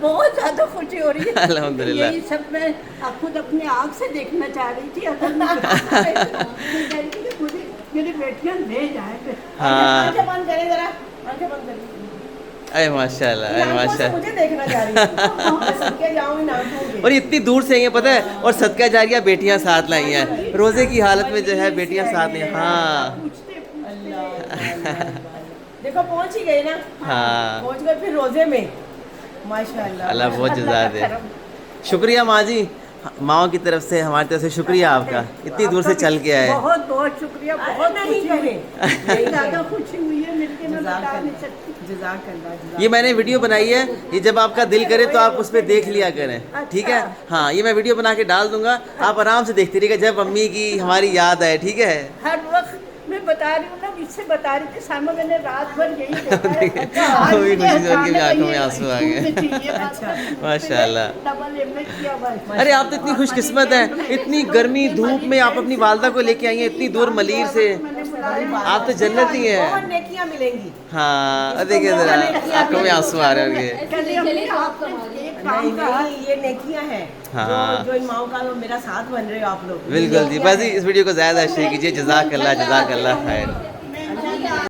بہت زیادہ خوشی ہو رہی ہے الحمدللہ. یہی سب میں خود اپنی آنکھ سے دیکھنا چاہ رہی تھی. اگر مجھے میری بیٹیاں لے جائیں. ہاں آنکھیں بند کریں ذرا, آنکھیں بند کریں. اے ماشاء اللہ, اے ماشاء اللہ. مجھے دیکھنا چاہ رہی تھی صدقے جاؤں ان آنکھوں کے. اور اتنی دور سے آئی ہیں پتہ ہے, اور صدقہ جاریہ بیٹیاں ساتھ لائی ہیں, روزے کی حالت میں جو ہے بیٹیاں ساتھ لی ہیں. ہاں دیکھو پہنچ ہی گئی نا, ہاں پہنچ گئے پھر روزے میں. ماشاء اللہ, اللہ بہت جزا دے. شکریہ ماں جی, ماؤں کی طرف سے ہماری طرف سے شکریہ آپ کا, اتنی دور سے چل کے آئے. بہت بہت شکریہ. بہت نہیں کہیں زیادہ خوشی ہوئی ہے مل کے, میں بتا نہیں سکتی. جزاک اللہ. یہ میں نے ویڈیو بنائی ہے, یہ جب آپ کا دل کرے تو آپ اس پہ دیکھ لیا کریں, ٹھیک ہے. ہاں یہ میں ویڈیو بنا کے ڈال دوں گا, آپ آرام سے دیکھتے رہیے گا جب امی کی ہماری یاد آئے, ٹھیک ہے. ہر وقت میں بتا رہی ہوں نا, اس سے بتا رہی تھی سامنے, میں نے رات بھر یہی دیکھا ہے. وہی خوشی سے ان کی بھی آنکھوں میں آنسو آ گئے. ماشاء اللہ. ڈبل ایم اے کیا بس. ارے آپ تو اتنی خوش قسمت ہیں, اتنی گرمی دھوپ میں آپ اپنی والدہ کو لے کے آئی ہیں اتنی دور ملیر سے. آپ تو جنتی ہیں. بہت نیکیاں ملیں گی. ہاں دیکھیے ذرا آنکھوں میں آنسو آ رہے ہیں ان کے. نہیں, یہ نیکیاں ہیں ہاں جو ان ماؤں کا میرا ساتھ بن رہے ہو آپ لوگ. بالکل جی. بس اس ویڈیو کو زیادہ شیئر کیجیے. جزاک اللہ, جزاک اللہ خیر.